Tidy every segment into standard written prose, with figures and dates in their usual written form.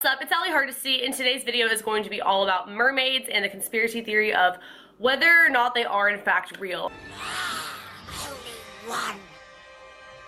What's up? It's Ali Hardesty, and today's video is going to be all about mermaids and the conspiracy theory of whether or not they are in fact real. Only one.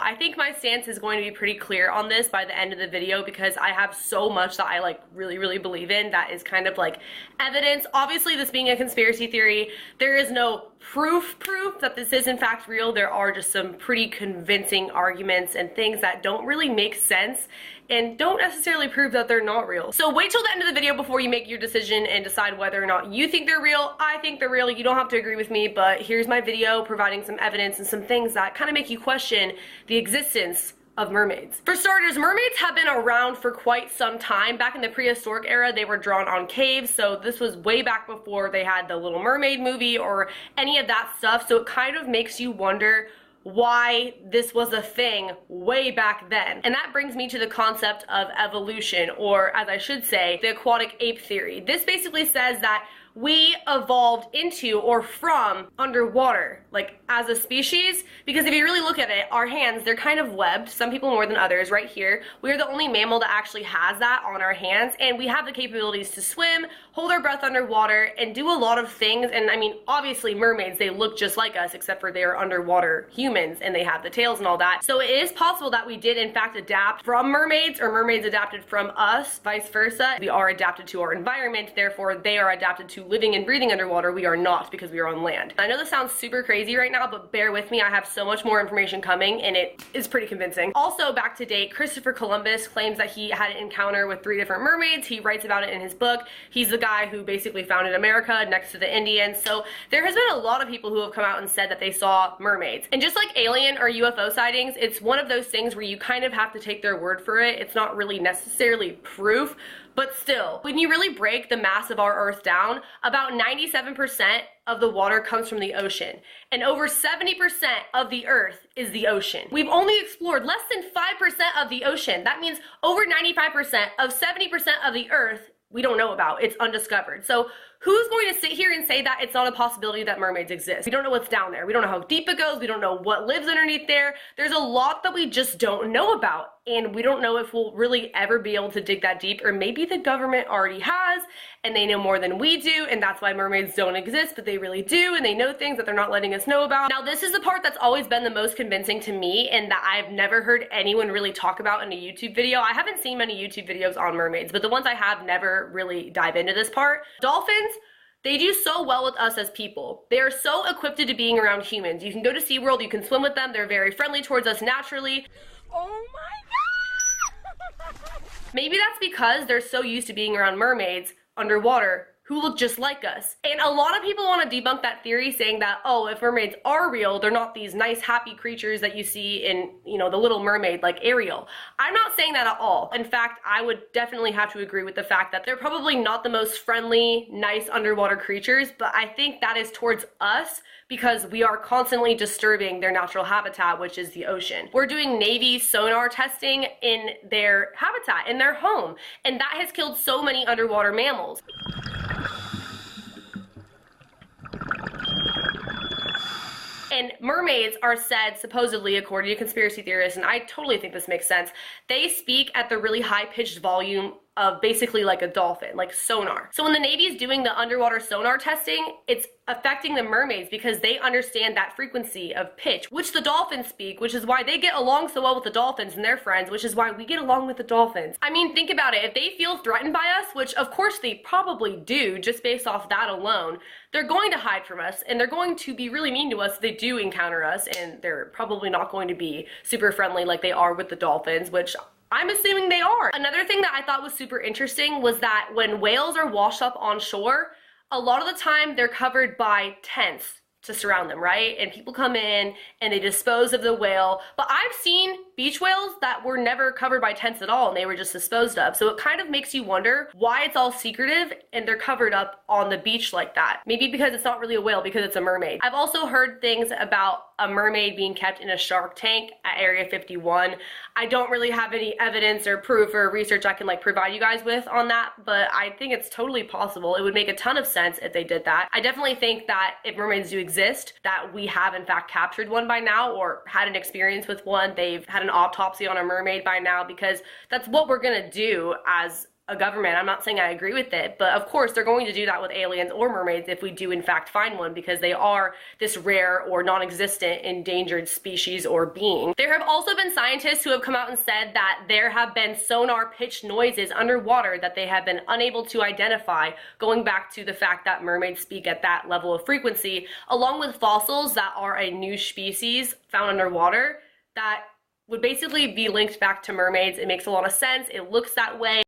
I think my stance is going to be pretty clear on this by the end of the video because I have so much that I really believe in that is kind of like evidence. Obviously, this being a conspiracy theory, there is no proof that this is in fact real. There are just some pretty convincing arguments and things that don't really make sense and don't necessarily prove that they're not real. So wait till the end of the video before you make your decision and decide whether or not you think they're real. I think they're real. You don't have to agree with me, but here's my video providing some evidence and some things that kind of make you question the existence of mermaids. For starters, mermaids have been around for quite some time. Back in the prehistoric era, they were drawn on caves, so this was way back before they had the Little Mermaid movie or any of that stuff, so it kind of makes you wonder why this was a thing way back then. And that brings me to the concept of evolution, or as I should say, the aquatic ape theory. This basically says that we evolved into or from underwater, like as a species, because if you really look at it, our hands, they're kind of webbed, some people more than others. Right here, we're the only mammal that actually has that on our hands, and we have the capabilities to swim, hold our breath underwater, and do a lot of things. And I mean, obviously mermaids, they look just like us, except for they're underwater humans and they have the tails and all that. So it is possible that we did in fact adapt from mermaids, or mermaids adapted from us, vice versa. We are adapted to our environment, therefore they are adapted to living and breathing underwater. We are not, because we are on land. I know this sounds super crazy right now, but bear with me. I have so much more information coming and it is pretty convincing. Also, back to date, Christopher Columbus claims that he had an encounter with 3 different mermaids. He writes about it in his book. He's the guy who basically founded America next to the Indians. So there has been a lot of people who have come out and said that they saw mermaids. And just like alien or UFO sightings, it's one of those things where you kind of have to take their word for it. It's not really necessarily proof, but still, when you really break the mass of our Earth down, about 97% of the water comes from the ocean, and over 70% of the Earth is the ocean. We've only explored less than 5% of the ocean. That means over 95% of 70% of the Earth we don't know about. It's undiscovered. So who's going to sit here and say that it's not a possibility that mermaids exist? We don't know what's down there. We don't know how deep it goes. We don't know what lives underneath there. There's a lot that we just don't know about, and we don't know if we'll really ever be able to dig that deep, or maybe the government already has and they know more than we do, and that's why mermaids don't exist, but they really do, and they know things that they're not letting us know about. Now, this is the part that's always been the most convincing to me, and that I've never heard anyone really talk about in a YouTube video. I haven't seen many YouTube videos on mermaids, but the ones I have never really dive into this part. Dolphins, they do so well with us as people. They are so equipped to being around humans. You can go to SeaWorld, you can swim with them, they're very friendly towards us naturally. Oh my God! Maybe that's because they're so used to being around mermaids underwater who look just like us. And a lot of people want to debunk that theory, saying that, oh, if mermaids are real, they're not these nice, happy creatures that you see in, you know, The Little Mermaid, like Ariel. I'm not saying that at all. In fact, I would definitely have to agree with the fact that they're probably not the most friendly, nice underwater creatures, but I think that is towards us because we are constantly disturbing their natural habitat, which is the ocean. We're doing Navy sonar testing in their habitat, in their home, and that has killed so many underwater mammals. And mermaids are said, supposedly, according to conspiracy theorists, and I totally think this makes sense, they speak at the really high-pitched volume of basically like a dolphin, like sonar. So when the Navy's doing the underwater sonar testing, it's affecting the mermaids because they understand that frequency of pitch, which the dolphins speak, which is why they get along so well with the dolphins and their friends, which is why we get along with the dolphins. I mean, think about it. If they feel threatened by us, which of course they probably do just based off that alone, they're going to hide from us and they're going to be really mean to us if they do encounter us, and they're probably not going to be super friendly like they are with the dolphins, which I'm assuming they are. Another thing that I thought was super interesting was that when whales are washed up on shore, a lot of the time they're covered by tents to surround them, right? And people come in and they dispose of the whale. But I've seen beach whales that were never covered by tents at all and they were just disposed of. So it kind of makes you wonder why it's all secretive and they're covered up on the beach like that. Maybe because it's not really a whale, because it's a mermaid. I've also heard things about a mermaid being kept in a shark tank at Area 51. I don't really have any evidence or proof or research I can like provide you guys with on that, but I think it's totally possible. It would make a ton of sense if they did that. I definitely think that if mermaids do exist, that we have in fact captured one by now or had an experience with one. They've had an autopsy on a mermaid by now, because that's what we're gonna do as a government. I'm not saying I agree with it, but of course they're going to do that with aliens or mermaids if we do in fact find one, because they are this rare or non-existent endangered species or being. There have also been scientists who have come out and said that there have been sonar pitched noises underwater that they have been unable to identify, going back to the fact that mermaids speak at that level of frequency, along with fossils that are a new species found underwater that would basically be linked back to mermaids. It makes a lot of sense. It looks that way.